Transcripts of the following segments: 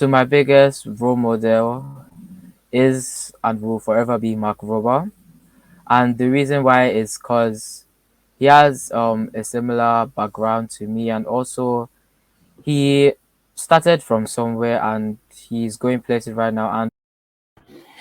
So my biggest role model is and will forever be Mark Rober. And the reason why is because he has a similar background to me, and also he started from somewhere and he's going places right now. And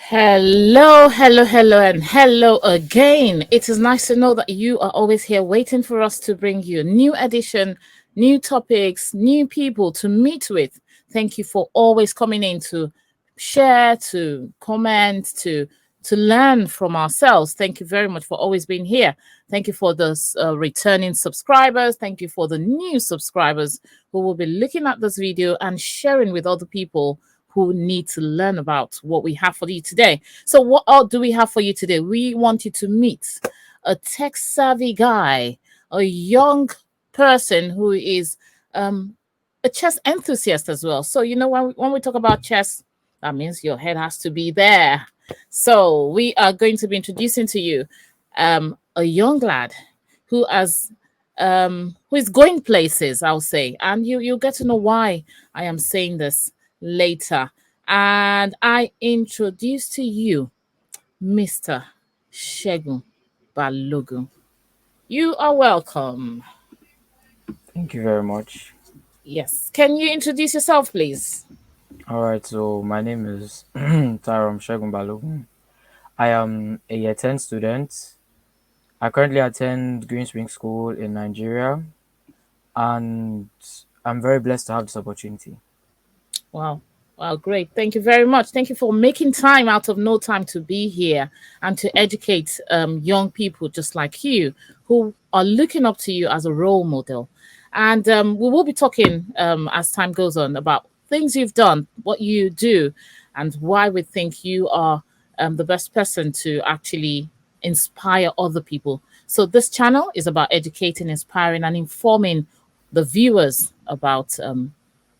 Hello, hello, hello, and hello again. It is nice to know that you are always here waiting for us to bring you a new edition, new topics, new people to meet with. Thank you for always coming in to share, to comment, to learn from ourselves. Thank you very much for always being here. Thank you for the returning subscribers. Thank you for the new subscribers who will be looking at this video and sharing with other people who need to learn about what we have for you today. So, what all do we have for you today? We want you to meet a tech savvy guy, a young person who is a chess enthusiast as well. So, when we talk about chess, that means your head has to be there. So, we are going to be introducing to you a young lad who has who is going places, I'll say, and you'll get to know why I am saying this later. And I introduce to you Mr. Segun Balogun. You are welcome. thank you very much. Yes. Can you introduce yourself, please? All right, so my name is Tyrom Segun Balogun. I am a year 10 student. I currently attend Green Spring School in Nigeria, and I'm very blessed to have this opportunity. Wow. Wow, great. Thank you very much. Thank you for making time out of no time to be here and to educate young people just like you who are looking up to you as a role model. And we will be talking as time goes on about things you've done, what you do, and why we think you are the best person to actually inspire other people. So, this channel is about educating, inspiring, and informing the viewers about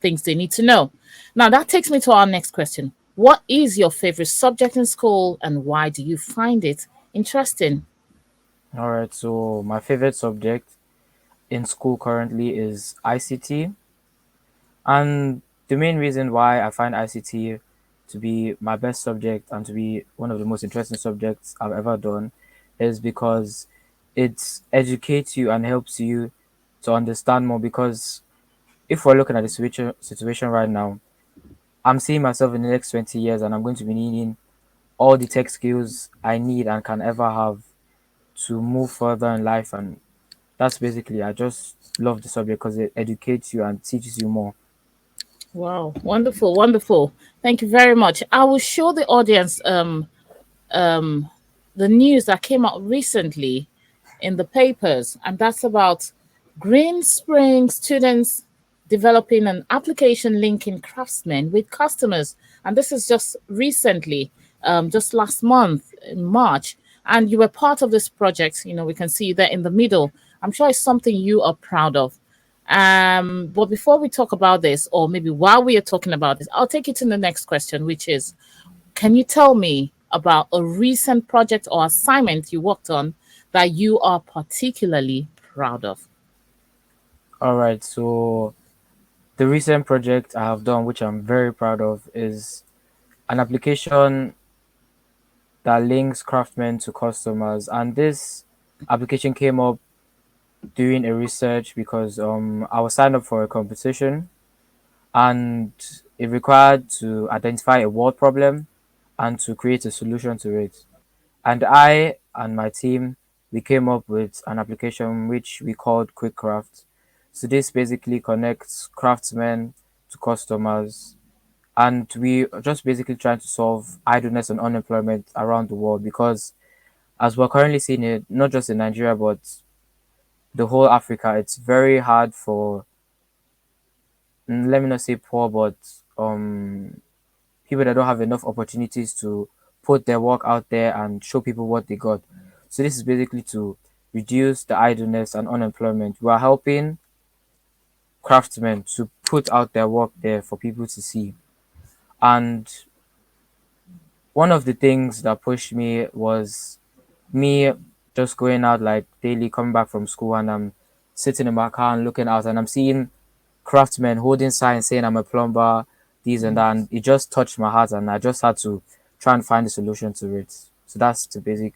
things they need to know. Now, that takes me to our next question. What is your favorite subject in school and why do you find it interesting? All right, so my favorite subject in school currently is ICT. And the main reason why I find ICT to be my best subject and to be one of the most interesting subjects I've ever done is because it educates you and helps you to understand more. Because if we're looking at the situation right now, I'm seeing myself in the next 20 years and I'm going to be needing all the tech skills I need and can ever have to move further in life. And that's basically, I just love the subject because it educates you and teaches you more. Wow, wonderful, wonderful. Thank you very much. I will show the audience um, the news that came out recently in the papers, and that's about Green Spring students developing an application linking craftsmen with customers. And this is just recently, just last month in March. And you were part of this project. We can see you there in the middle. I'm sure it's something you are proud of. But before we talk about this, or maybe while we are talking about this, I'll take you to the next question, which is, can you tell me about a recent project or assignment you worked on that you are particularly proud of? All right, so the recent project I have done, which I'm very proud of, is an application that links craftsmen to customers. And this application came up during a research because I was signed up for a competition and it required to identify a world problem and to create a solution to it. And I and my team, we came up with an application which we called Quick Craft. So this basically connects craftsmen to customers, and we are just basically trying to solve idleness and unemployment around the world, because as we're currently seeing it, not just in Nigeria but the whole Africa, it's very hard for, let me not say poor, but people that don't have enough opportunities to put their work out there and show people what they got. So this is basically to reduce the idleness and unemployment. We are helping craftsmen to put out their work there for people to see. And one of the things that pushed me was me just going out like daily, coming back from school, and I'm sitting in my car and looking out and I'm seeing craftsmen holding signs saying I'm a plumber, this and that, and it just touched my heart, and I just had to try and find a solution to it. So that's the basic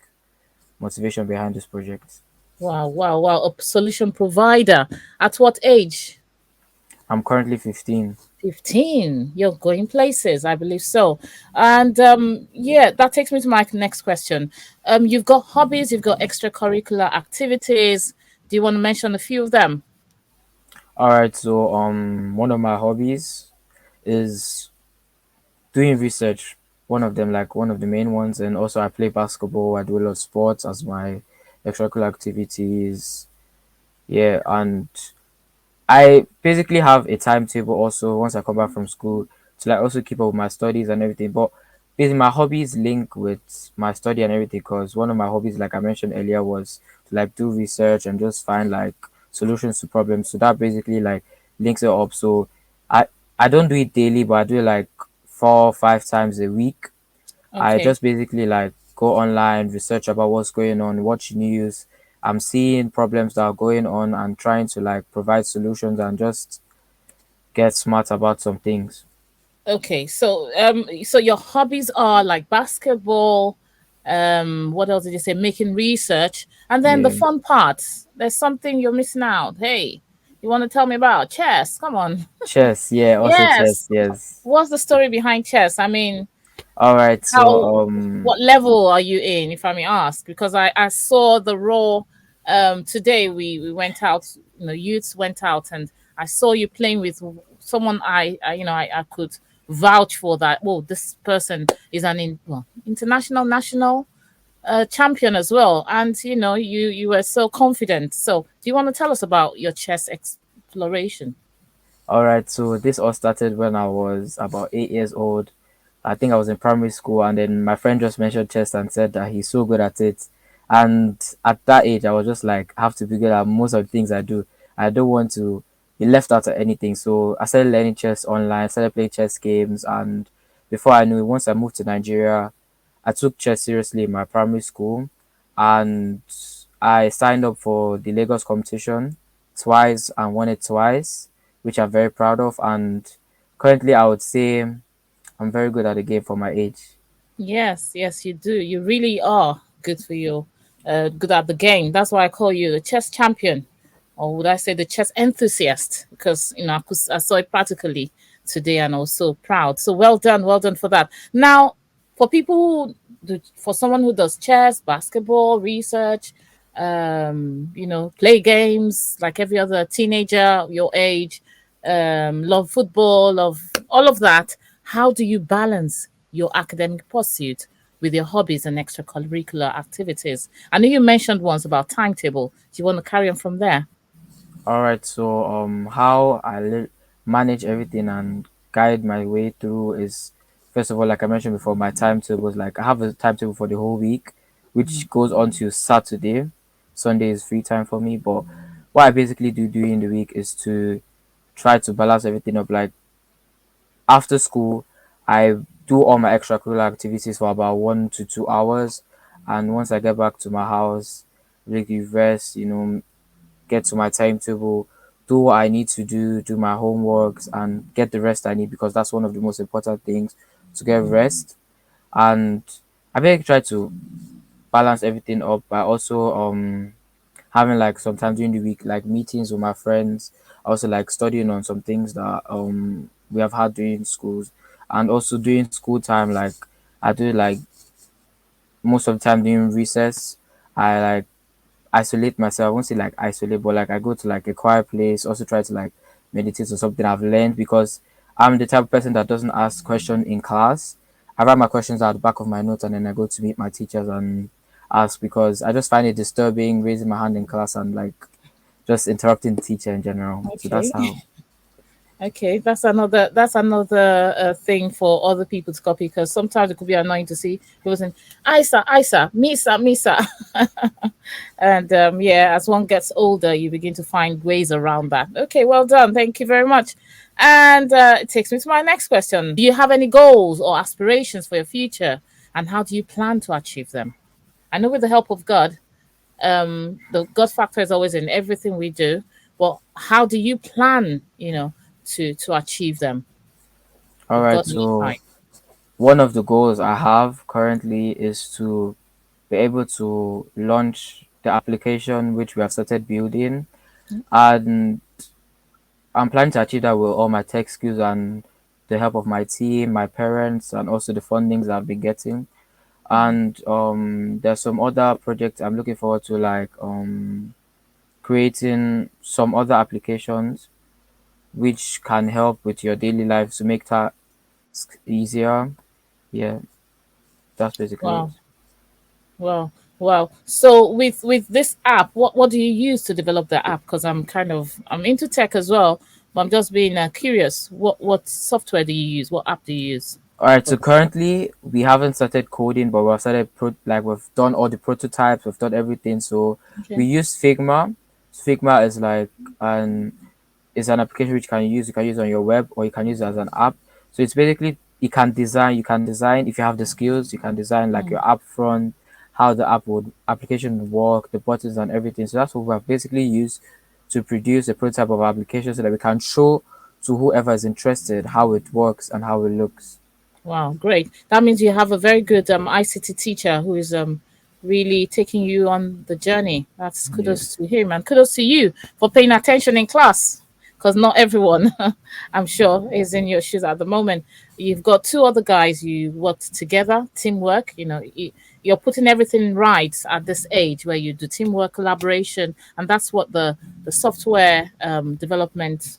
motivation behind this project. Wow, wow, wow. A solution provider. At what age? I'm currently 15. 15. You're going places, I believe so. And yeah, that takes me to my next question. You've got hobbies, you've got extracurricular activities. Do you want to mention a few of them? All right, so one of my hobbies is doing research. One of them, like one of the main ones, and also I play basketball. I do a lot of sports as my extracurricular activities. Yeah, and I basically have a timetable also once I come back from school to like also keep up with my studies and everything. But basically, my hobbies link with my study and everything because one of my hobbies, like I mentioned earlier, was to like do research and just find like solutions to problems. So that basically like links it up. So I I don't do it daily, but I do it like 4 or 5 times a week. I Okay. just basically like go online, research about what's going on, watch news. I'm seeing problems that are going on and trying to like provide solutions and just get smart about some things. Okay. So your hobbies are like basketball, what else did you say? Making research. And then the Yeah. fun parts. There's something you're missing out. Hey, you want to tell me about chess? Come on. Chess, yeah, also chess, Yes. yes. What's the story behind chess? I mean, All right, how so what level are you in, if I may ask? Because I saw the raw today we went out, you know, youths went out and I saw you playing with someone I could vouch for that. Well, this person is an international national champion as well. And you know, you were so confident. So do you want to tell us about your chess exploration? all right, so this all started when I was about 8 years old. I think I was in primary school, and then my friend just mentioned chess and said that he's so good at it. And at that age, I was just like, I have to be good at most of the things I do. I don't want to be left out of anything. So I started learning chess online, started playing chess games, and before I knew it, once I moved to Nigeria, I took chess seriously in my primary school, and I signed up for the Lagos competition twice and won it twice, which I'm very proud of. And currently, I would say I'm very good at the game for my age. Yes, yes, you do. You really are good for you. Good at the game. That's why I call you the chess champion, or would I say the chess enthusiast? Because you know I saw it practically today, and I was so proud. So well done for that. Now, for people who for someone who does chess, basketball, research, play games like every other teenager your age, love football, love all of that. How do you balance your academic pursuit with your hobbies and extracurricular activities? I know you mentioned once about timetable. Do you want to carry on from there? All right, so how manage everything and guide my way through is first of all, like I mentioned before, my timetable is like I have a timetable for the whole week, which goes on to Saturday. Sunday is free time for me, but what I basically do during the week is to try to balance everything up. Like after school, I do all my extracurricular activities for about 1 to 2 hours, and once I get back to my house, really rest, get to my timetable, do what I need to do, do my homeworks, and get the rest I need because that's one of the most important things to get rest. And I really try to balance everything up by also having like sometimes during the week like meetings with my friends, also like studying on some things that we have had during schools, and also during school time like I do like most of the time during recess. I like isolate myself. I won't say like isolate, but like I go to like a quiet place, also try to like meditate on something I've learned because I'm the type of person that doesn't ask questions in class. I write my questions at the back of my notes and then I go to meet my teachers and ask because I just find it disturbing raising my hand in class and like just interrupting the teacher in general. So that's Okay. how. Okay, that's another thing for other people to copy because sometimes it could be annoying to see people saying "Isa, Isa, Misa, Misa," and yeah, as one gets older, you begin to find ways around that. Okay, well done, thank you very much. And it takes me to my next question: do you have any goals or aspirations for your future, and how do you plan to achieve them? I know with the help of God, the God factor is always in everything we do. But how do you plan, to achieve them? All You've right. got any So time. one of the goals I have currently is to be able to launch the application which we have started building, and I'm planning to achieve that with all my tech skills and the help of my team, my parents, and also the fundings I've been getting. And there's some other projects I'm looking forward to, like creating some other applications which can help with your daily life to make tasks easier. Yeah, that's basically it. Wow. Wow. Wow. So with this app, what do you use to develop the app? Because I'm into tech as well, but I'm just being curious. What software do you use? What app do you use All right, for so this? currently we haven't started coding, but we've started like we've done all the prototypes, we've done everything. So we Okay. use Figma. Figma is like an it's an application which you can use on your web, or you can use it as an app. So it's basically you can design if you have the skills, you can design like Hmm. your app front, how the application would work, the buttons and everything. So that's what we have basically used to produce a prototype of our application so that we can show to whoever is interested how it works and how it looks. Wow, great. That means you have a very good ICT teacher who is really taking you on the journey. That's kudos Yes. to him, and kudos to you for paying attention in class. Because not everyone, I'm sure, is in your shoes at the moment. You've got two other guys you worked together, teamwork. You're putting everything right at this age where you do teamwork, collaboration, and that's what the software development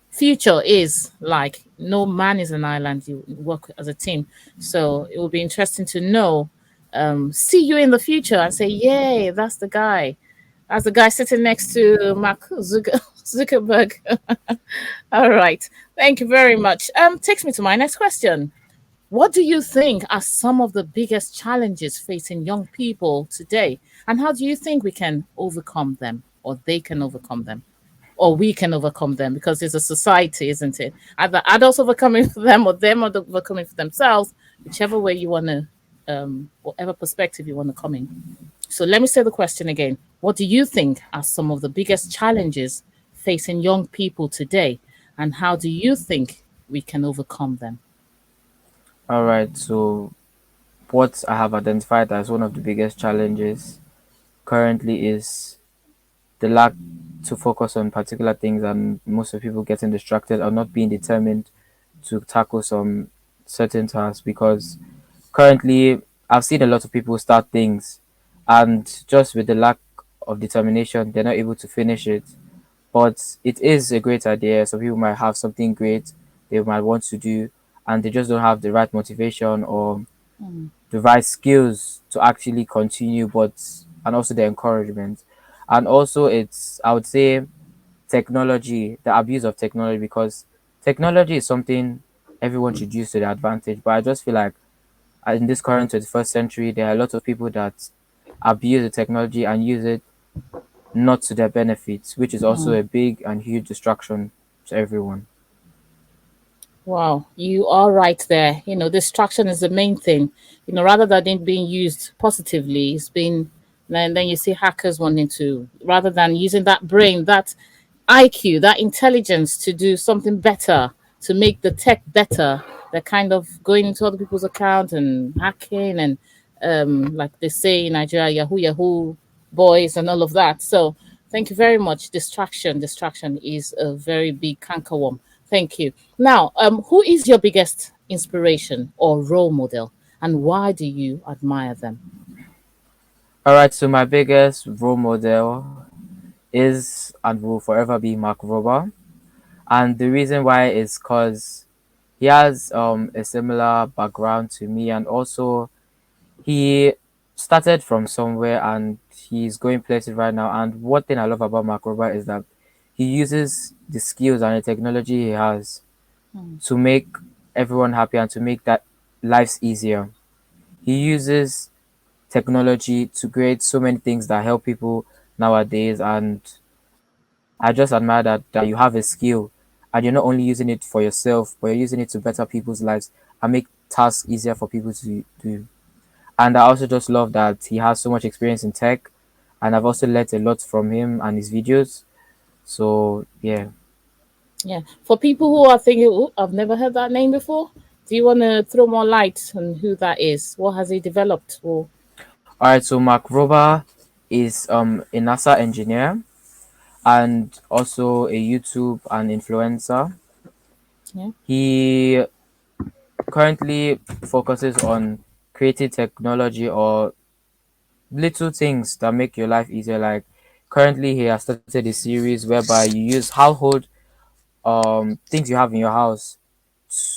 future is like. No man is an island. You work as a team, so it will be interesting to know, see you in the future and say, yay, that's the guy sitting next to Mark Zuckerberg. All right, thank you very much. Takes me to my next question. What do you think are some of the biggest challenges facing young people today, and how do you think we can overcome them, or they can overcome them, or we can overcome them? Because it's a society, isn't it? Either adults overcoming for them, or them overcoming for themselves, whichever way you want to, whatever perspective you want to come in. So let me say the question again. What do you think are some of the biggest challenges facing young people today, and how do you think we can overcome them? All right. So what I have identified as one of the biggest challenges currently is the lack to focus on particular things, and most of the people getting distracted or not being determined to tackle some certain tasks, because currently I've seen a lot of people start things and just with the lack of determination they're not able to finish it. But it is a great idea. Some people might have something great they might want to do, and they just don't have the right motivation or Mm, the right skills to actually continue, but and also the encouragement. And also it's, I would say, technology, the abuse of technology, because technology is something everyone should use to their advantage. But I just feel like in this current 21st century, there are a lot of people that abuse the technology and use it not to their benefits, which is also mm. a big and huge distraction to everyone. Wow, you are right there. Distraction is the main thing. Rather than it being used positively, it's been then you see hackers wanting to, rather than using that brain, that IQ, that intelligence to do something better, to make the tech better. They're kind of going into other people's accounts and hacking and like they say in Nigeria, Yahoo Yahoo boys and all of that. So thank you very much. Distraction is a very big cankerworm. Thank you. Now, who is your biggest inspiration or role model, and why do you admire them? All right, so my biggest role model is and will forever be Mark Rober. And the reason why is because he has a similar background to me, and also he started from somewhere and he's going places right now. And one thing I love about Mark Rober is that he uses the skills and the technology he has Hmm. to make everyone happy and to make that lives easier. He uses technology to create so many things that help people nowadays, and I just admire that you have a skill and you're not only using it for yourself, but you're using it to better people's lives and make tasks easier for people to do. And I also just love that he has so much experience in tech, and I've also learned a lot from him and his videos. So yeah. Yeah. For people who are thinking, oh, I've never heard that name before, do you want to throw more light on who that is? What has he developed? Or All right, so Mark Rober is a NASA engineer and also a YouTube and influencer. yeah, He currently focuses on creating technology or little things that make your life easier. Like currently, he has started a series whereby you use household things you have in your house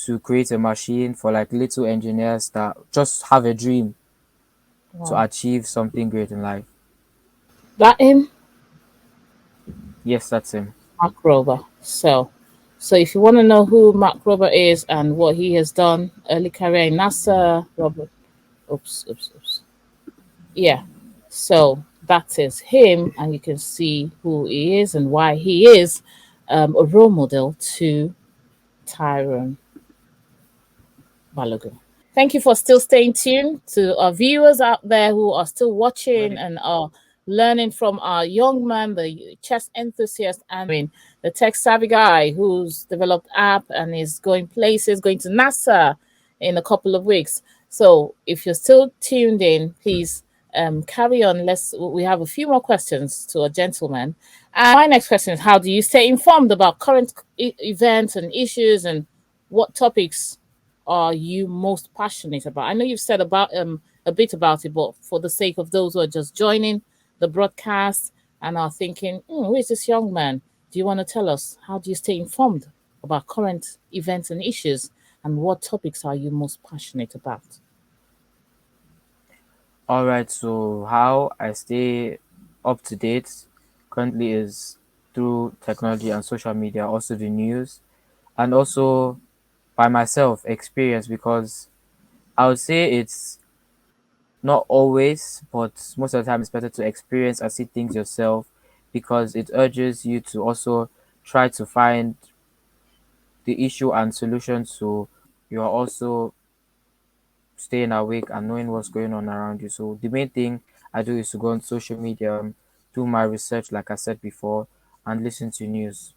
to create a machine for like little engineers that just have a dream to wow. achieve something great in life. That him, Yes, that's him. Mark Rober. So if you want to know who Mark Rober is and what he has done, early career in NASA, Robert. Oops. Yeah. So that is him, and you can see who he is and why he is a role model to Tyron Balogun. Thank you for still staying tuned to our viewers out there who are still watching Ready? and are learning from our young man, the chess enthusiast, and the tech savvy guy who's developed app and is going places, going to NASA in a couple of weeks. So if you're still tuned in, please carry on. We have a few more questions to a gentleman. And my next question is: how do you stay informed about current events and issues, and what topics are you most passionate about? I know you've said about a bit about it, but for the sake of those who are just joining the broadcast and are thinking, who is this young man? Do you want to tell us how do you stay informed about current events and issues, and what topics are you most passionate about? All right, so how I stay up to date currently is through technology and social media, also the news, and also by myself experience because I would say it's not always, but most of the time it's better to experience and see things yourself because it urges you to also try to find the issue and solution so you are also staying awake and knowing what's going on around you. So the main thing I do is to go on social media, do my research like I said before, and listen to news.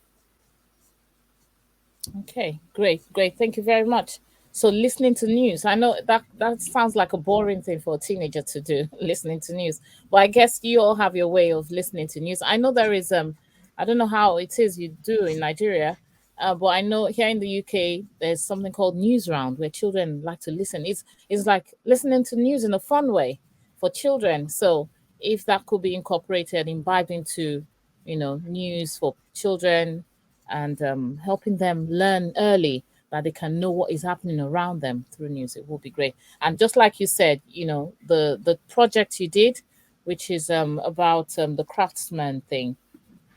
Okay, great. Thank you very much. So listening to news, I know that sounds like a boring thing for a teenager to do, listening to news. But I guess you all have your way of listening to news. I know there is I don't know how it is you do in Nigeria, but I know here in the UK there's something called news round where children like to listen. It's like listening to news in a fun way for children. So if that could be incorporated, imbibed into, news for children and helping them learn early that they can know what is happening around them through news, it will be great. And just like you said, the project you did, which is about the craftsman thing,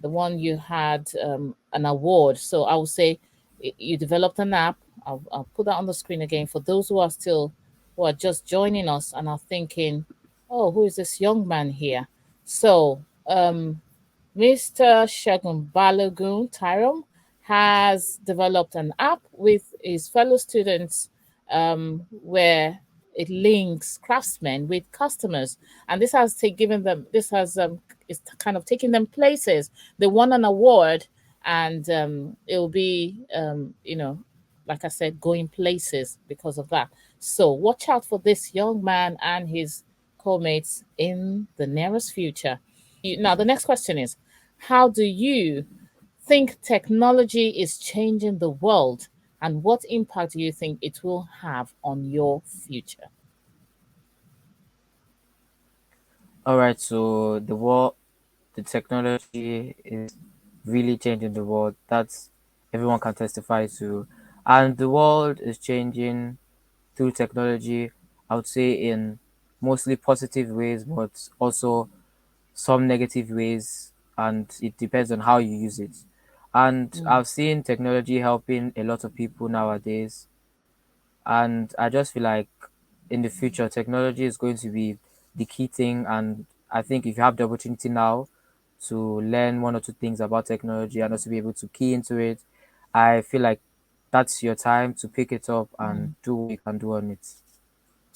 the one you had an award. So I would say you developed an app. I'll put that on the screen again for those who are just joining us and are thinking, oh, who is this young man here? So Mr. Segun Balogun Tyrom has developed an app with his fellow students where it links craftsmen with customers, and this has is kind of taking them places. They won an award, and it will be like I said, going places because of that. So watch out for this young man and his co-mates in the nearest future. Now, the next question is: how do you think technology is changing the world, and what impact do you think it will have on your future? All right, so the technology is really changing the world. That's everyone can testify to, and the world is changing through technology. I would say in mostly positive ways, but also some negative ways, and it depends on how you use it. And Mm, I've seen technology helping a lot of people nowadays, and I just feel like in the future, technology is going to be the key thing. And I think if you have the opportunity now to learn one or two things about technology and also be able to key into it, I feel like that's your time to pick it up and mm. do what you can do on it.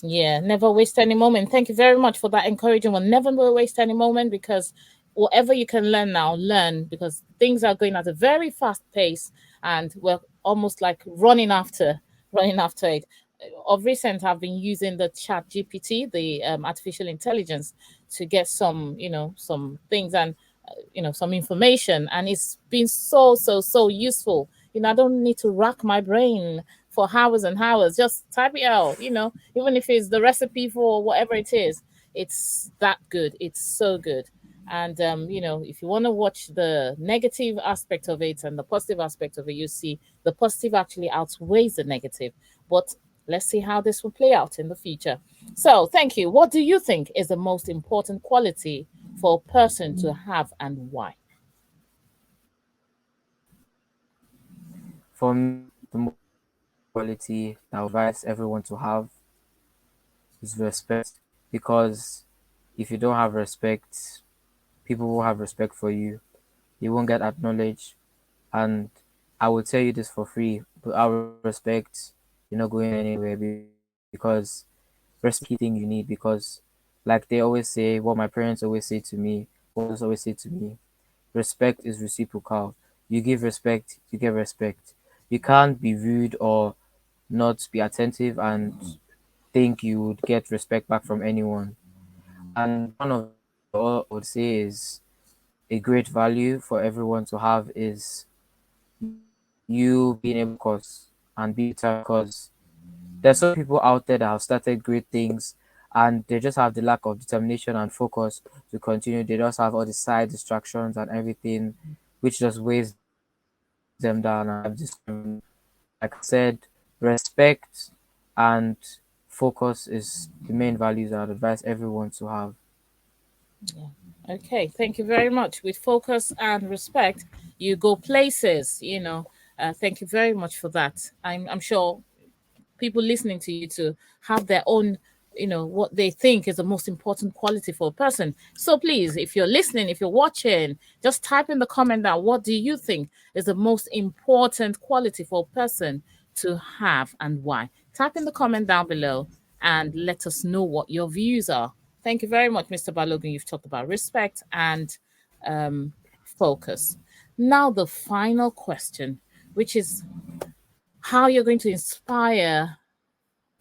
Yeah, never waste any moment. Thank you very much for that encouraging one. Never will waste any moment, because whatever you can learn now, learn, because things are going at a very fast pace. and we're almost like running after it. Of recent, I've been using the Chat GPT, the artificial intelligence, to get some, some things and some information, and it's been so useful. I don't need to rack my brain for hours and hours. Just type it out. Even if it's the recipe for whatever it is, it's that good. It's so good. And if you want to watch the negative aspect of it and the positive aspect of it, you see the positive actually outweighs the negative. But let's see how this will play out in the future. So, thank you. What do you think is the most important quality for a person to have, and why? For me, the most important quality that I would advise everyone to have is respect. Because if you don't have respect, people will have respect for you. You won't get acknowledged. And I will tell you this for free. Without respect, you're not going anywhere, because respect is the key thing you need. Because, like they always say, what my parents always say to me, what others always say to me, respect is reciprocal. You give respect, you get respect. You can't be rude or not be attentive and think you would get respect back from anyone. And one of the things I would say is a great value for everyone to have is you being able to focus and be determined. Because there's some people out there that have started great things and they just have the lack of determination and focus to continue. They just have all the side distractions and everything, which just weighs them down and drives them discouraged. So, like I said, respect and focus is the main values I'd advise everyone to have. Yeah. Okay, thank you very much. With focus and respect, you go places. Thank you very much for that. I'm sure people listening to you to have their own, what they think is the most important quality for a person. So please, if you're listening, if you're watching, just type in the comment down, what do you think is the most important quality for a person to have, and why? Type in the comment down below and let us know what your views are. Thank you very much, Mr. Balogun. You've talked about respect and um, focus. Now the final question, which is how you're going to inspire,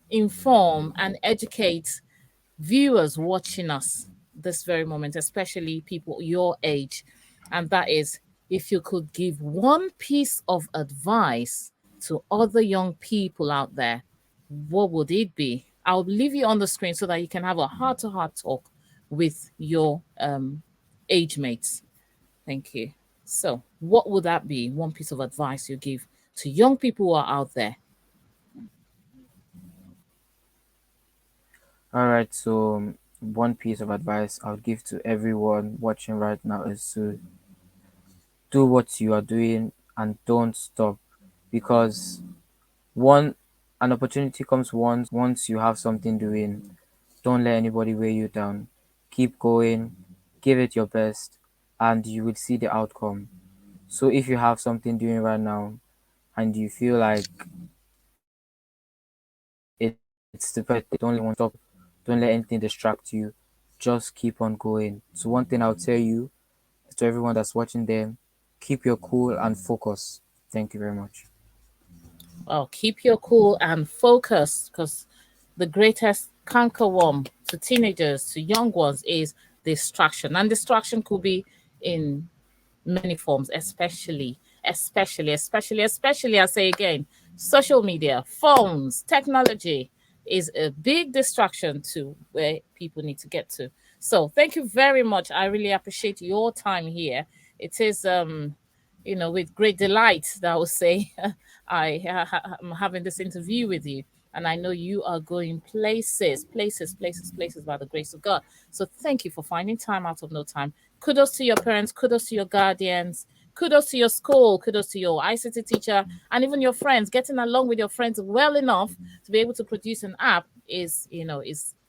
inform, and educate viewers watching us this very moment, especially people your age. And that is, if you could give one piece of advice to other young people out there, what would it be? I'll leave you on the screen so that you can have a heart to heart talk with your age mates. Thank you. So, what would that be? One piece of advice you give to young people who are out there? All right, so one piece of advice I would give to everyone watching right now is to do what you are doing and don't stop. Because one an opportunity comes once you have something doing. Don't let anybody weigh you down. Keep going, give it your best, and you will see the outcome. So if you have something doing right now and you feel like it's the perfect thing, don't let anyone stop you. Don't let anything distract you. Just keep on going. So one thing I'll tell you to everyone that's watching them, keep your cool and focus. Thank you very much. Well, keep your cool and focus, because the greatest cankerworm to teenagers, to young ones, is distraction. And distraction could be in many forms, especially, I say again, social media, phones, technology is a big distraction to where people need to get to. So thank you very much. I really appreciate your time here. It is with great delight that I would say I'm having this interview with you. And I know you are going places by the grace of God. So thank you for finding time out of no time. Kudos to your parents, kudos to your guardians, kudos to your school, kudos to your ICT teacher, and even your friends. Getting along with your friends well enough to be able to produce an app is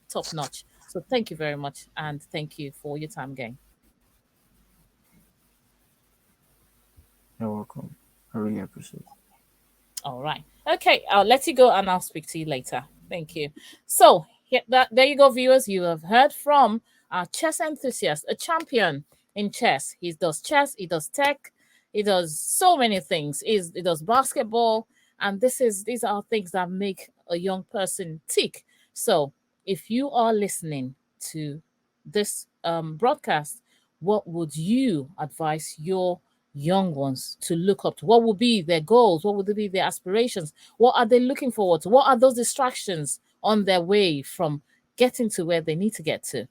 top notch. So thank you very much, and thank you for your time again. You're welcome. I really appreciate it. All right. Okay, I'll let you go and I'll speak to you later. Thank you. So, there you go, viewers. You have heard from our chess enthusiast, a champion in chess. He does chess, he does tech, It does so many things. It does basketball, and these are things that make a young person tick. So if you are listening to this broadcast, what would you advise your young ones to look up to? What would be their goals? What would be their aspirations? What are they looking forward to? What are those distractions on their way from getting to where they need to get to?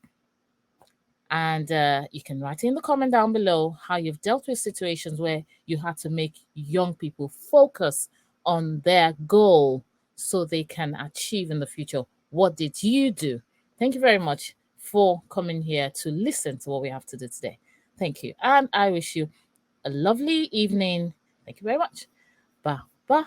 And you can write in the comment down below how you've dealt with situations where you had to make young people focus on their goal so they can achieve in the future. What did you do? Thank you very much for coming here to listen to what we have to do today. Thank you. And I wish you a lovely evening. Thank you very much. Bye bye.